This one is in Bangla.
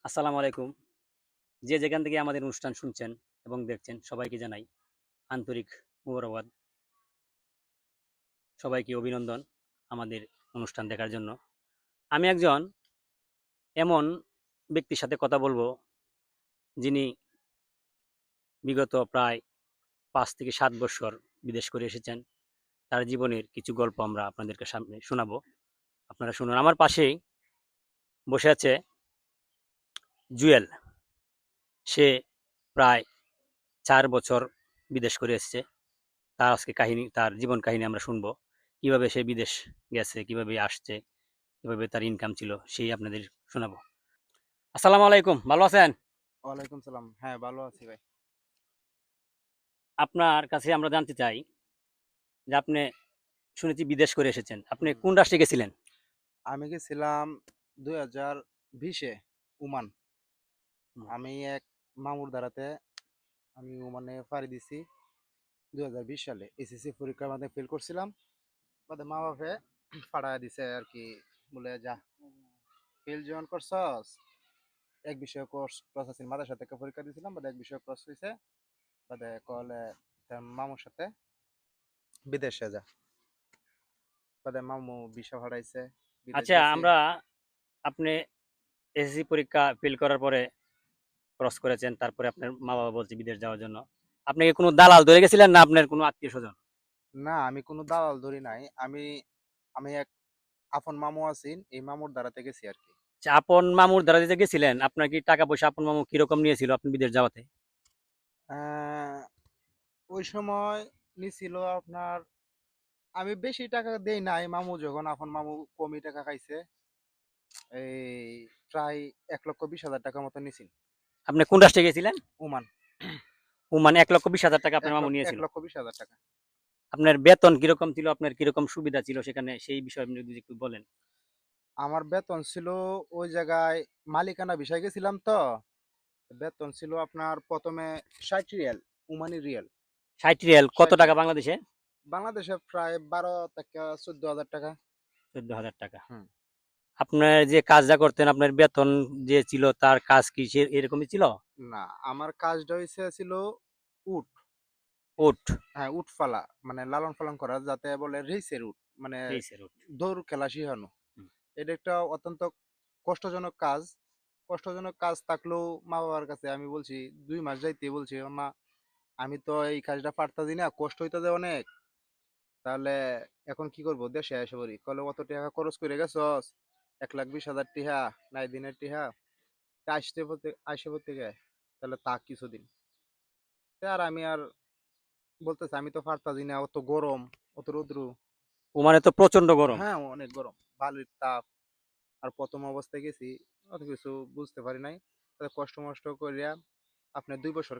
আসসালামু আলাইকুম। যে যেখান থেকে আমাদের অনুষ্ঠান শুনছেন এবং দেখছেন সবাইকে জানাই আন্তরিক মোবারকবাদ। সবাইকে অভিনন্দন আমাদের অনুষ্ঠান দেখার জন্য। আমি একজন এমন ব্যক্তির সাথে কথা বলবো যিনি বিগত প্রায় ৫ থেকে ৭ বৎসর বিদেশ করে এসেছেন। তার জীবনের কিছু গল্প আমরা আপনাদেরকে সামনে শোনাবো। আপনারা শুনুন। আমার পাশেই বসে আছে জুয়েল। সে প্রায় ৪ বছর বিদেশ করে এসেছে। তার আজকে কাহিনী, তার জীবন কাহিনী আমরা শুনবো। কিভাবে সে বিদেশ গেছে, কিভাবে আসছে, কিভাবে তার ইনকাম ছিল, সেই আপনাদের শোনাবো। আসসালামু আলাইকুম, ভালো আছেন? ওয়ালাইকুম সালাম। হ্যাঁ, ভালো আছি ভাই। আপনার কাছে আমরা জানতে চাই যে আপনি শুনেছি বিদেশ করে এসেছেন। আপনি হুম। কোন রাষ্ট্রে গেছিলেন? আমি গেছিলাম ২০২০-এ ওমান। হুম। আমি এক মামুর দ্বারাতে আমি ওমানে পাড়ি দিছি ২০২০ সালে। এসএসসি পরীক্ষার মাধ্যমে ফেল করছিলাম। বাদে মা বাপে পাঠায় দিছে আরকি, বলে যা ফেল যখন করছস, এক বিষয়ে ক্রস আছে মাদ্রাসা থেকে পরীক্ষা দিছিলাম। বাদে এক বিষয়ে ক্রস হইছে। বাদে কলে তার মামুর সাথে বিদেশে যা। বাদে মামু ভিসা পাঠাইছে, বিদেশ আচ্ছা, গেছি। আপনি এসএসসি পরীক্ষা ফেল করার পরে ক্রস করেছেন, তারপরে আপনার মা বাবা বলছে বিদেশ যাওয়ার জন্য। আপনি কি কোনো দালাল ধরে গেছিলেন না আপনার কোনো আত্মীয় স্বজন? না, আমি কোনো দালাল ধরি নাই। আমি আমি এক আপন মামু আছেন, এই মামুর দ্বারাতে গেছি আরকি। আচ্ছা, আপন মামুর দ্বারা দিতে গেছিলেন, আপনার কি টাকা পয়সা আপন মামু কিরকম নিয়েছিল আপনি বিদেশ যাওয়াতে? আ ওই সময় নিছিল আপনার, আমি বেশি টাকা দেই নাই। মামু যখন আপন মামু কমই টাকা খাইছে। এই প্রায় ১,২০,০০০ মতো নিছিল। আপনি কোন রাষ্ট্রে গেছিলেন? ওমান। ওমান। ১,২০,০০০ টাকা আপনার এক মামু লক্ষ নিয়েছিল। ১,২০,০০০ টাকা। আপনার বেতন কিরকম ছিল? আপনার কিরকম সুবিধা ছিল সেখানে? সেই বিষয়ে আপনি যদি একটু বলেন। আমার বেতন ছিল ওই জায়গায়, মালিকানা ভিসায় গেছিলাম তো। বেতন ছিল আপনার ১ম এ ৬০ রিয়াল, ওমানি রিয়াল। ৬০ রিয়াল কত ৬০ টাকা রিয়াল। বাংলাদেশে? বাংলাদেশে প্রায় ১২ থেকে ১৪,০০০ টাকা। ১৪,০০০ টাকা। হুম। আপনার যে কাজটা করতেন, আপনার বেতন যে ছিল তার কাজ কি সে এরকমই ছিল? না, আমার কাজটা ছিল উট। উট, হ্যাঁ, উট ফালা। মানে লালন পালন করা, যাতে বলে রেইসের উট। মানে রেইসের উট। দৌড় খেলা শিখানো। হুম। এটা একটা অত্যন্ত কষ্টজনক কাজ। কষ্টজনক কাজ থাকলেও মা-বাবার কাছে আমি বলছি, ২ মাস যাইতে বলছি, "মা, আমি তো এই কাজটা পারতাছি না, কষ্ট হইতাছে অনেক। তাহলে এখন কি করব? দেশে আইসা পড়ি।" কলে, "অত টাকা খরচ করে গেছস, ১,২০,০০০ টিহা, নাই দিনের টিহা। তা আইসা পড়তে কে? তাহলে থাক কিছুদিন।" আর আমি আর বলতেছে, "আমি তো পারতাছি না, অত গরম, অত রৌদ্র।" ওমানে তো প্রচন্ড গরম। হ্যাঁ, অনেক গরম। বালির তাপ। আর ১ম অবস্থায় গেছি, অত কিছু বুঝতে পারি নাই। কষ্ট-মষ্ট কইরা আপনার ২ বছর